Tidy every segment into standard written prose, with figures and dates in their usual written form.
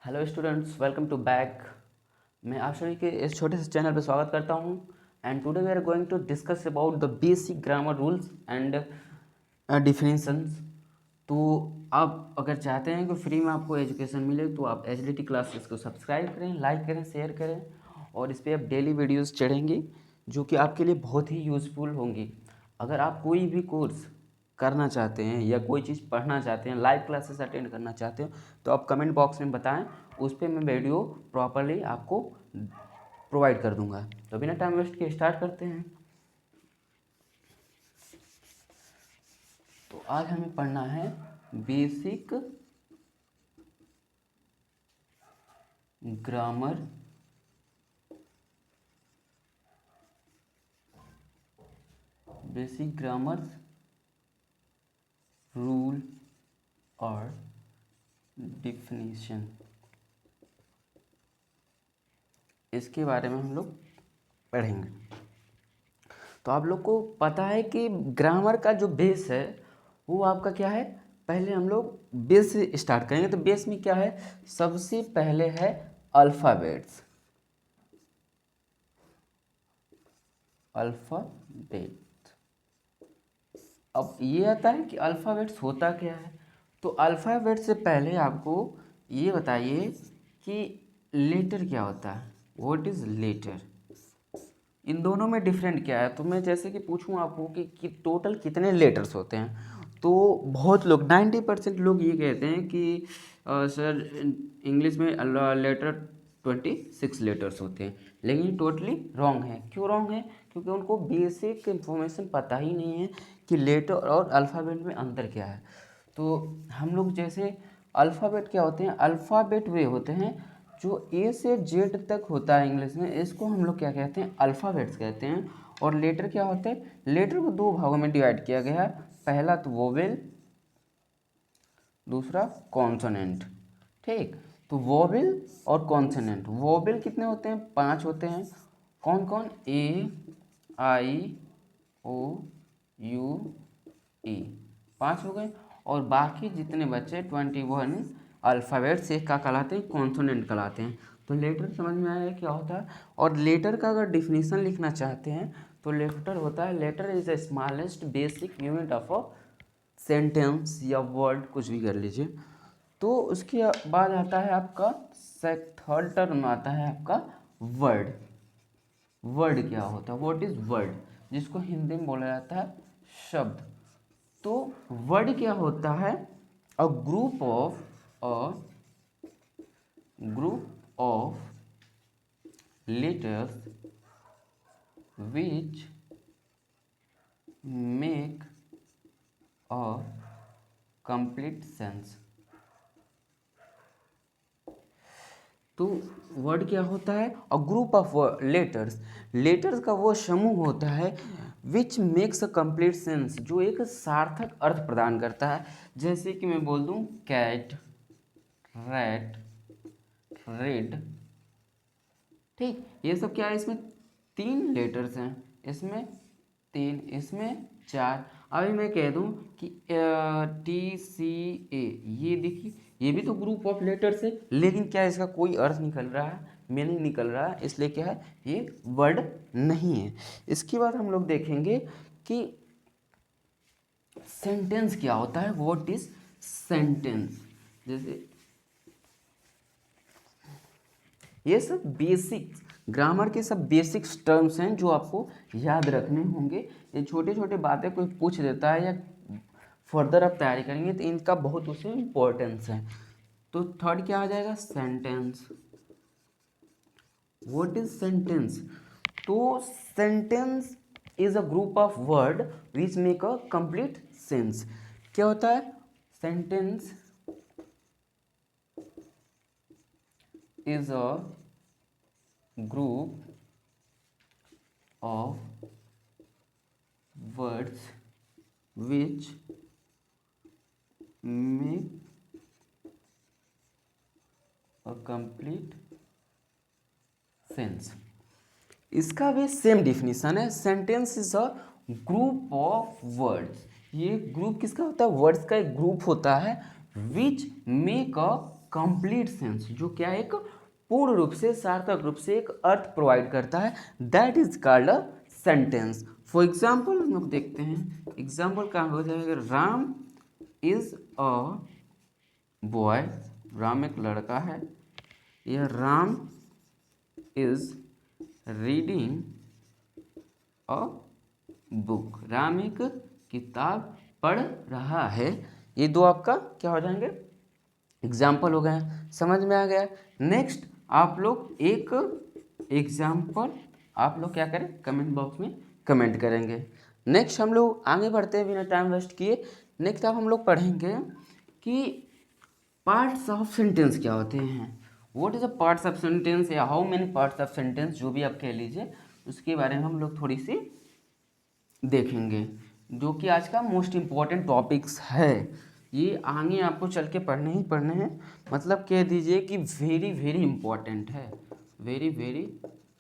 Hello students, welcome to back. मैं आप सभी के इस छोटे से चैनल पर स्वागत करता हूं। And today we are going to discuss about the basic grammar rules and definitions. तो आप अगर चाहते हैं कि फ्री में आपको एजुकेशन मिले तो आप एचडीटी क्लासेस को सब्सक्राइब करें, लाइक करें, शेयर करें और इस पर अब डेली वीडियोज़ चढ़ेंगी जो कि आपके लिए बहुत ही यूज़फुल होंगी। अगर आप कोई भी कोर्स करना चाहते हैं या कोई चीज़ पढ़ना चाहते हैं, लाइव क्लासेस अटेंड करना चाहते हो, तो आप कमेंट बॉक्स में बताएं, उस पर मैं वीडियो प्रॉपरली आपको प्रोवाइड कर दूंगा। तो बिना टाइम वेस्ट किए स्टार्ट करते हैं। तो आज हमें पढ़ना है बेसिक ग्रामर रूल और डिफिनीशन। इसके बारे में हम लोग पढ़ेंगे। तो आप लोग को पता है कि ग्रामर का जो बेस है वो आपका क्या है। पहले हम लोग बेस से स्टार्ट करेंगे। तो बेस में क्या है, सबसे पहले है अल्फ़ाबेट्स। अल्फ़ाबेट। अब ये आता है कि अल्फ़ाबेट्स होता क्या है। तो अल्फ़ाबेट से पहले आपको ये बताइए कि लेटर क्या होता है। What is letter. इन दोनों में डिफरेंट क्या है। तो मैं जैसे कि पूछूं आपको कि टोटल कितने लेटर्स होते हैं, तो बहुत लोग 90% लोग ये कहते हैं कि सर इंग्लिश में लेटर 26 लेटर्स होते हैं। लेकिन ये टोटली रॉन्ग है। क्यों रॉन्ग है? क्योंकि उनको बेसिक इंफॉर्मेशन पता ही नहीं है कि लेटर और अल्फ़ाबेट में अंतर क्या है। तो हम लोग जैसे अल्फ़ाबेट क्या होते हैं, अल्फ़ाबेट वे होते हैं जो ए से जेड तक होता है इंग्लिश में, इसको हम लोग क्या कहते हैं, अल्फ़ाबेट्स कहते हैं। और लेटर क्या होते हैं, लेटर को दो भागों में डिवाइड किया गया है। पहला तो वोवेल, दूसरा कॉन्सोनेंट। ठीक, तो वोवेल और कॉन्सोनेंट। वोवेल कितने होते हैं, 5 होते हैं। कौन कौन, ए आई ओ यू ई, 5 हो गए। और बाकी जितने बचे 21 अल्फ़ाबेट्स एक का कहलाते हैं, कॉन्सोनेंट कहलाते हैं। तो लेटर समझ में आया क्या होता है। और लेटर का अगर डिफिनीशन लिखना चाहते हैं तो लेटर होता है, letter is the smallest basic unit of a sentence या वर्ड, कुछ भी कर लीजिए। तो उसके बाद आता है आपका थर्ड टर्म आता है आपका वर्ड। वर्ड क्या होता है, व्हाट इज वर्ड, जिसको हिंदी में बोला जाता है शब्द। तो वर्ड क्या होता है, अ group of letters which make a complete sense. तो वर्ड क्या होता है, अ ग्रुप ऑफ लेटर्स। लेटर्स का वो समूह होता है which makes a complete sense, जो एक सार्थक अर्थ प्रदान करता है। जैसे कि मैं बोल दूं कैट, रैट, रेड। ठीक, ये सब क्या है, इसमें 3 लेटर्स हैं, इसमें 3, इसमें 4। अभी मैं कह दूं कि TCA, ये देखिए ये भी तो ग्रुप ऑफ लेटर्स है, लेकिन क्या इसका कोई अर्थ निकल रहा है, मीनिंग निकल रहा है, इसलिए क्या है, ये वर्ड नहीं है। इसके बाद हम लोग देखेंगे कि सेंटेंस क्या होता है, व्हाट इज सेंटेंस। जैसे ये सब बेसिक ग्रामर के सब बेसिक टर्म्स हैं जो आपको याद रखने होंगे। ये छोटे छोटे बातें कोई पूछ देता है या फर्दर आप तैयारी करेंगे तो इनका बहुत उसमें इम्पोर्टेंस है। तो थर्ड क्या आ जाएगा, सेंटेंस। What is sentence. तो sentence is a group of word which make a complete sense. क्या होता है, sentence is a group of words which make a complete sense। इसका भी सेम डिफिनीशन है, sentence is a group of words. ये group किसका होता है, वर्ड्स का एक ग्रुप होता है which make a complete sense, जो क्या एक पूर्ण रूप से, सार्थक रूप से एक अर्थ प्रोवाइड करता है, that is called a sentence. For example हम लोग देखते हैं, एग्जाम्पल क्या हो जाएगा, Ram is a boy, Ram एक लड़का है, यह Ram is reading a book, Ram एक किताब पढ़ रहा है। ये दो आपका क्या हो जाएंगे, एग्जाम्पल हो गए हैं, समझ में आ गया। नेक्स्ट आप लोग एक एग्जाम्पल आप लोग क्या करें, कमेंट बॉक्स में कमेंट करेंगे। नेक्स्ट हम लोग आगे बढ़ते हैं बिना टाइम वेस्ट किए। नेक्स्ट अब हम लोग पढ़ेंगे कि पार्ट्स ऑफ सेंटेंस क्या होते हैं, what is the parts of sentence, या how many parts of sentence, जो भी आप कह लीजिए, उसके बारे में हम लोग थोड़ी सी देखेंगे, जो कि आज का मोस्ट इम्पॉर्टेंट टॉपिक्स है। ये आगे आपको चल के पढ़ने ही पढ़ने हैं, मतलब कह दीजिए कि वेरी वेरी इम्पॉर्टेंट है, वेरी वेरी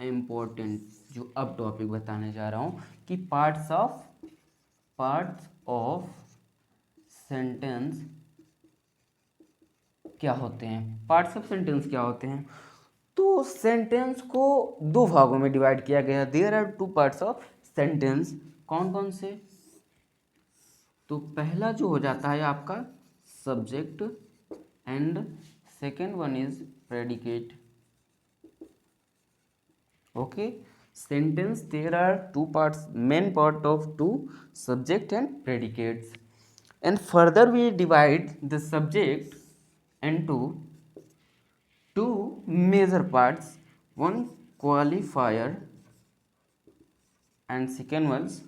इम्पॉर्टेंट जो अब टॉपिक बताने जा रहा हूँ कि पार्ट्स ऑफ सेंटेंस क्या होते हैं, पार्ट्स ऑफ सेंटेंस क्या होते हैं। तो सेंटेंस को दो भागों में डिवाइड किया गया, there are two parts of sentence. कौन कौन से, तो पहला जो हो जाता है आपका subject and second one is predicate. Okay, sentence there are two parts, main part of two, subject and predicates, and further we divide the subject into two major parts, one qualifier and second one's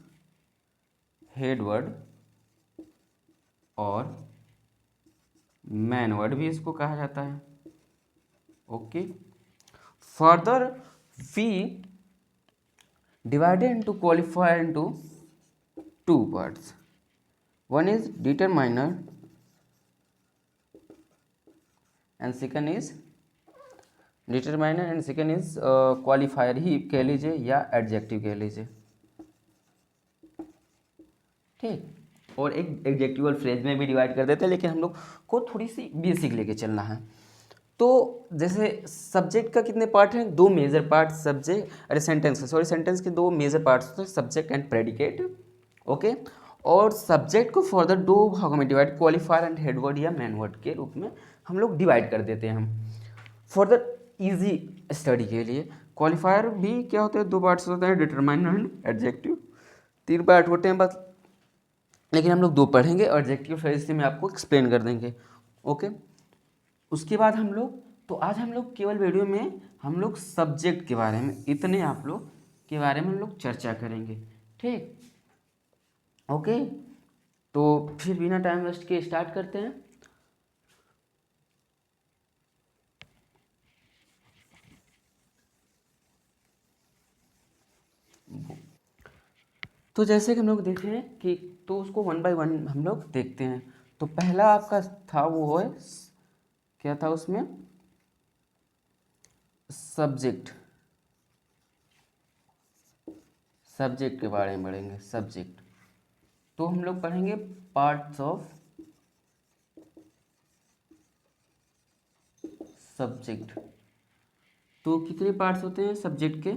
head word और main word भी इसको कहा जाता है। Okay, further we divided into qualifier into two parts, one is determiner and second is determiner and second is qualifier ही कह लीजिए या एडजेक्टिव कह लीजिए, ठीक। और एक एडजेक्टिवल फ्रेज में भी डिवाइड कर देते हैं, लेकिन हम लोग को थोड़ी सी बेसिक लेके चलना है। तो जैसे सब्जेक्ट का कितने पार्ट हैं, दो मेजर पार्ट, सब्जेक्ट, अरे सेंटेंस का, सॉरी, सेंटेंस के दो मेजर पार्ट्स होते हैं, सब्जेक्ट एंड प्रेडिकेट। ओके, और सब्जेक्ट को फर्दर दो भागों में डिवाइड, क्वालिफायर एंड हेडवर्ड या मैन वर्ड के रूप में हम लोग डिवाइड कर देते हैं। हम फर्दर इजी स्टडी के लिए क्वालिफायर भी क्या होते हैं, दो पार्ट्स होते हैं, डिटरमाइनर एंड एडजेक्टिव, तीन पार्ट होते हैं बस, लेकिन हम लोग दो पढ़ेंगे, एडजेक्टिव फ्रेज से मैं आपको एक्सप्लेन कर देंगे। ओके, उसके बाद हम लोग, तो आज हम लोग केवल वीडियो में हम लोग सब्जेक्ट के बारे में, इतने आप लोग के बारे में हम लोग चर्चा करेंगे, ठीक। ओके, तो फिर बिना टाइम वेस्ट के स्टार्ट करते हैं। तो जैसे कि हम लोग देखें कि, तो उसको वन बाय वन हम लोग देखते हैं। तो पहला आपका था वो है, क्या था उसमें, सब्जेक्ट, सब्जेक्ट के बारे में पढ़ेंगे, सब्जेक्ट। तो हम लोग पढ़ेंगे पार्ट्स ऑफ सब्जेक्ट। तो कितने पार्ट्स होते हैं सब्जेक्ट के,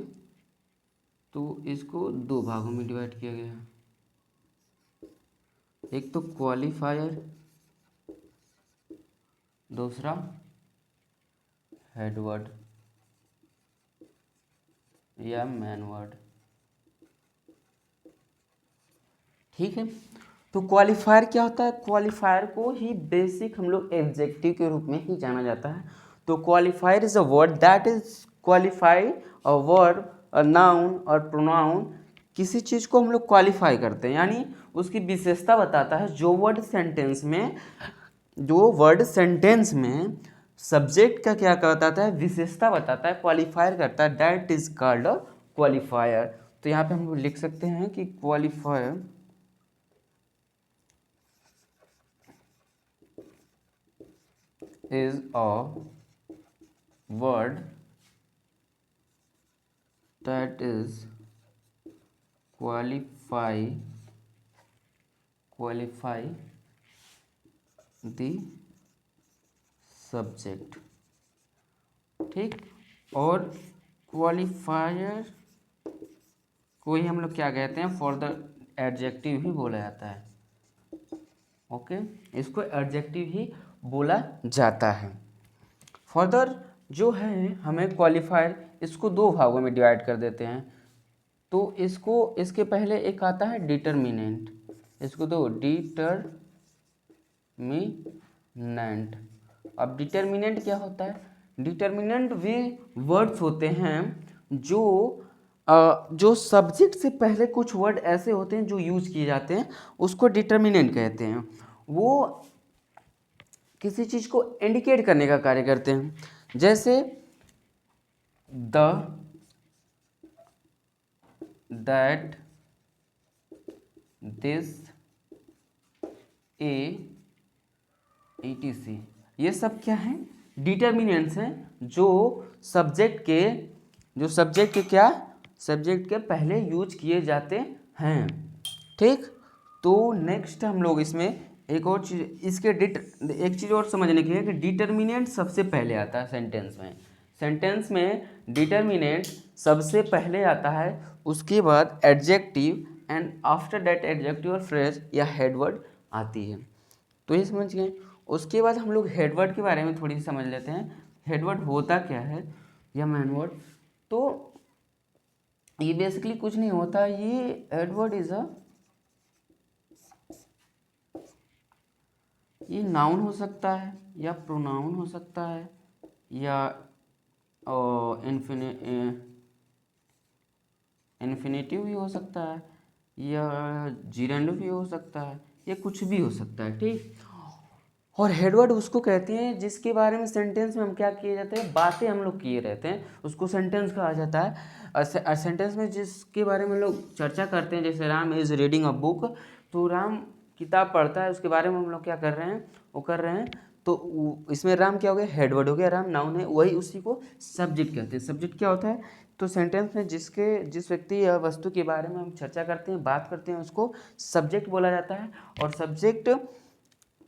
तो इसको दो भागों में डिवाइड किया गया है, एक तो क्वालिफायर, दूसरा हेडवर्ड या मैन वर्ड, ठीक है। तो क्वालिफायर क्या होता है, क्वालिफायर को ही बेसिक हम लोग एडजेक्टिव के रूप में ही जाना जाता है। तो qualifier is a word that is qualify a word, a noun और प्रोनाउन, किसी चीज़ को हम लोग क्वालिफाई करते हैं, यानी उसकी विशेषता बताता है। जो वर्ड सेंटेंस में सब्जेक्ट का क्या बताता है, विशेषता बताता है, क्वालिफायर करता है, that is called a qualifier. तो यहाँ पे हम लोग लिख सकते हैं कि qualifier is a word that is qualify the subject, ठीक। और क्वालिफायर को ही हम लोग क्या कहते हैं, फॉर द एडजेक्टिव ही बोला जाता है। ओके, इसको एडजेक्टिव ही बोला जाता है। फर्दर जो है हमें क्वालिफायर, इसको दो भागों में डिवाइड कर देते हैं। तो इसको, इसके पहले एक आता है डिटर्मिनेंट, इसको दो डिटरमिनेंट। अब डिटर्मिनेंट क्या होता है? डिटर्मिनेंट वे वर्ड्स होते हैं जो सब्जेक्ट से पहले कुछ वर्ड ऐसे होते हैं जो यूज किए जाते हैं, उसको डिटर्मिनेंट कहते हैं। वो किसी चीज को इंडिकेट करने का कार्य करते हैं। जैसे the, that, this, A, etc, ये सब क्या है? डिटर्मिनेंट्स हैं जो सब्जेक्ट के क्या, सब्जेक्ट के पहले यूज किए जाते हैं, ठीक। तो नेक्स्ट हम लोग इसमें एक और चीज, एक चीज और समझने की है कि डिटर्मिनेंट सबसे पहले आता है सेंटेंस में डिटर्मिनेंट सबसे पहले आता है, उसके बाद adjective, and after that adjective और फ्रेज या हेडवर्ड आती है। तो ये समझ गए। उसके बाद हम लोग हेडवर्ड के बारे में थोड़ी सी समझ लेते हैं। हेडवर्ड होता क्या है या मैनवर्ड? तो ये बेसिकली कुछ नहीं होता, ये हेडवर्ड इज ये नाउन हो सकता है या प्रोनाउन हो सकता है या इन्फिनेटिव भी हो सकता है या जीरेंडो भी हो सकता है, या कुछ भी हो सकता है, ठीक। और हेडवर्ड उसको कहते हैं जिसके बारे में सेंटेंस में हम क्या किए जाते हैं, बातें हम लोग किए रहते हैं, उसको सेंटेंस कहा जाता है। सेंटेंस में जिसके बारे में लोग चर्चा करते हैं, जैसे Ram is reading a book, तो राम किताब पढ़ता है, उसके बारे में हम लोग क्या कर रहे हैं, वो कर रहे हैं। तो इसमें राम क्या हो गया, हेडवर्ड हो गया, राम नाउन है, वही उसी को सब्जेक्ट कहते हैं। सब्जेक्ट क्या होता है? तो सेंटेंस में जिस व्यक्ति या वस्तु के बारे में हम चर्चा करते हैं, बात करते हैं, उसको सब्जेक्ट बोला जाता है। और सब्जेक्ट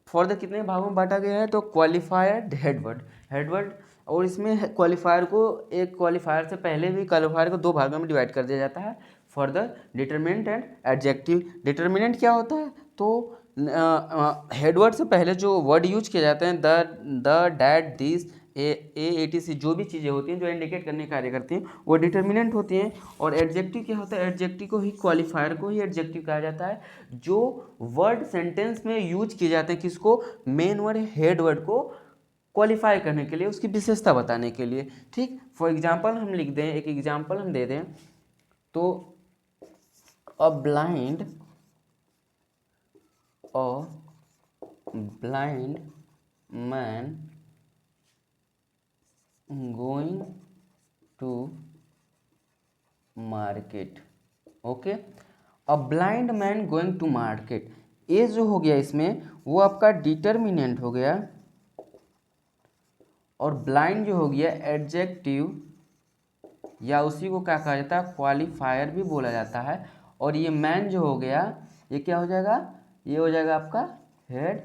फॉर द कितने भागों में बांटा गया है? तो क्वालिफायर, हेडवर्ड। और इसमें क्वालिफायर को, एक क्वालिफायर से पहले भी क्वालिफायर को दो भागों में डिवाइड कर दिया जाता है, for the determinant and adjective. Determinant क्या होता है? तो हेडवर्ड से पहले जो वर्ड यूज किए जाते हैं, द, डैट, दिस, etc, जो भी चीज़ें होती हैं जो इंडिकेट करने का कार्य करती हैं, वो डिटर्मिनेंट होती हैं। और एडजेक्टिव क्या होता है? एडजेक्टिव को ही, क्वालिफायर को ही एडजेक्टिव कहा जाता है, जो वर्ड सेंटेंस में यूज किए जाते हैं, किसको? मेन वर्ड, हेड वर्ड को क्वालिफाई करने के लिए, उसकी विशेषता बताने के लिए, ठीक। फॉर एग्जाम्पल हम लिख दें, एक एग्जाम्पल हम दे दें, तो a blind man going to market. Okay, a blind man going to market, ये जो हो गया इसमें, वो आपका डिटर्मिनेंट हो गया, और ब्लाइंड जो हो गया एडजेक्टिव, या उसी को क्या कहा जाता है, क्वालिफायर भी बोला जाता है। और ये मैन जो हो गया, ये क्या हो जाएगा? ये हो जाएगा आपका हेड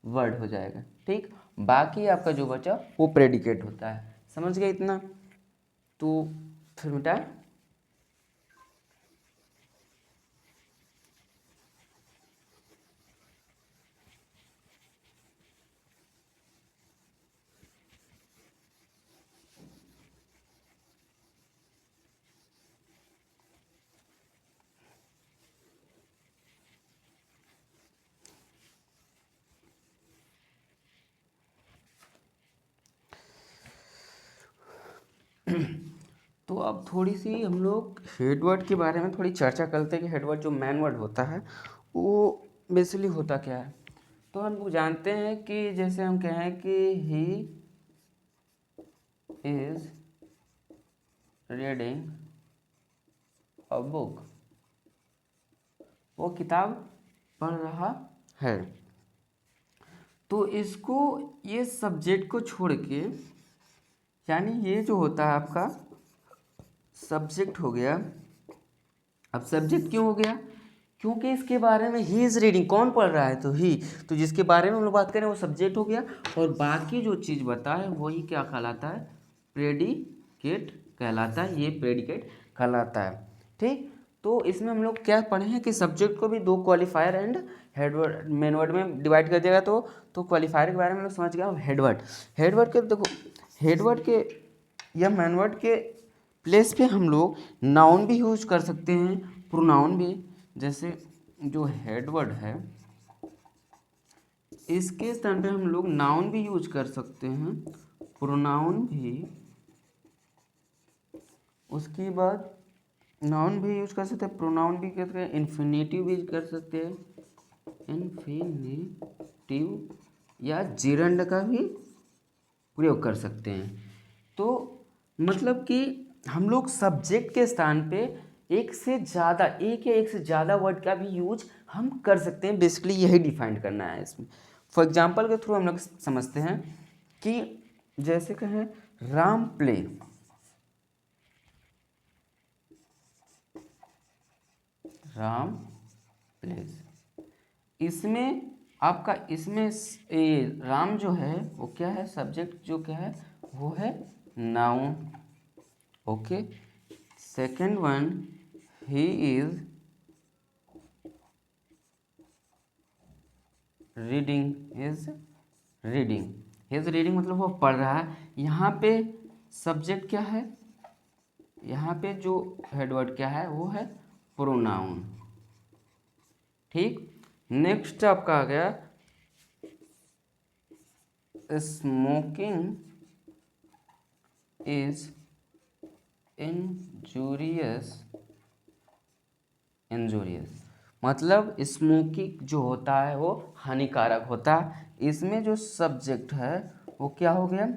वर्ड हो जाएगा, ठीक। बाकी आपका जो बचा वो प्रेडिकेट होता है। समझ गए इतना? तो फिर बेटा तो अब थोड़ी सी हम लोग हेडवर्ड के बारे में थोड़ी चर्चा करते हैं कि हेडवर्ड जो मैन वर्ड होता है वो बेसिकली होता क्या है। तो हम लोग जानते हैं कि जैसे हम कहें कि he is reading a book, वो किताब पढ़ रहा है। तो इसको, ये सब्जेक्ट को छोड़ के, यानी ये जो होता है आपका सब्जेक्ट हो गया। अब सब्जेक्ट क्यों हो गया? क्योंकि इसके बारे में ही इज़ रीडिंग, कौन पढ़ रहा है, तो ही, तो जिसके बारे में हम लोग बात करें वो सब्जेक्ट हो गया, और बाकी जो चीज़ बताए वही क्या कहलाता है, प्रेडिकेट कहलाता है, ये प्रेडिकेट कहलाता है। ठीक, तो इसमें हम लोग क्या पढ़े हैं कि सब्जेक्ट को भी दो qualifier and headword main word में डिवाइड कर दिया गया, तो क्वालिफायर के बारे में हम लोग समझ गए। हेडवर्ड, हेडवर्ड के देखो, हेडवर्ड के या मेन वर्ड के प्लेस पे हम लोग नाउन भी यूज कर सकते हैं, प्रोनाउन भी। जैसे जो हेडवर्ड है इसके स्थान पे हम लोग नाउन भी यूज कर सकते हैं, प्रोनाउन भी, उसके बाद नाउन भी यूज कर सकते हैं, प्रोनाउन भी कर सकते हैं, इन्फिनेटिव भी कर सकते हैं, इन्फिनेटिव या जिरंड का भी प्रयोग कर सकते हैं। तो मतलब कि हम लोग सब्जेक्ट के स्थान पे एक से ज़्यादा, एक या एक से ज़्यादा वर्ड का भी यूज हम कर सकते हैं, बेसिकली यही डिफाइन करना है इसमें। फॉर एग्जांपल के थ्रू हम लोग समझते हैं कि जैसे कहें राम प्ले, राम प्लेस, इसमें आपका इसमें राम जो है वो क्या है, सब्जेक्ट जो क्या है वो है noun. Okay, second one, he is reading, is reading, his reading मतलब वो पढ़ रहा है। यहाँ पे सब्जेक्ट क्या है, यहाँ पे जो हेडवर्ड क्या है वो है प्रोनाउन। ठीक, नेक्स्ट आपका आ गया स्मोकिंग इज इंजूरियस, इंजूरियस मतलब स्मोकिंग जो होता है वो हानिकारक होता है। इसमें जो सब्जेक्ट है वो क्या हो गया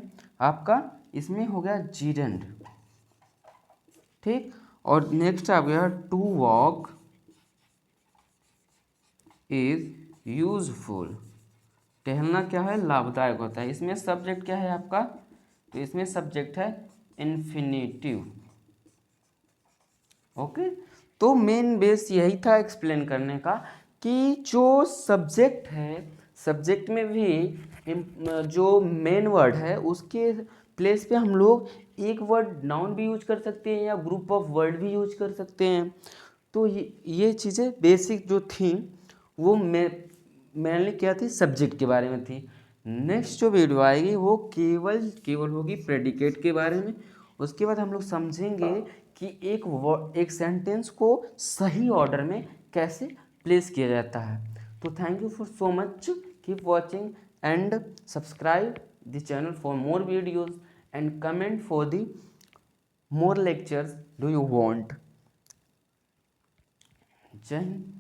आपका, इसमें हो गया जीरेंड। ठीक, और नेक्स्ट आ गया टू वॉक इज यूजफुल, टहलना क्या है, लाभदायक होता है। इसमें सब्जेक्ट क्या है आपका, तो इसमें सब्जेक्ट है इन्फिनेटिव। ओके, तो मेन बेस यही था एक्सप्लेन करने का कि जो सब्जेक्ट है, सब्जेक्ट में भी जो मेन वर्ड है उसके प्लेस पे हम लोग एक वर्ड नाउन भी यूज कर सकते हैं या ग्रुप ऑफ वर्ड भी यूज कर सकते हैं। तो ये चीज़ें बेसिक जो थी वो मेनली क्या थी, सब्जेक्ट के बारे में थी। नेक्स्ट जो वीडियो आएगी वो केवल होगी प्रेडिकेट के बारे में। उसके बाद हम लोग समझेंगे कि एक सेंटेंस को सही ऑर्डर में कैसे प्लेस किया जाता है। तो thank you for so much, keep watching and subscribe the channel for more videos and comment for the more lectures do you want? जय हिंद।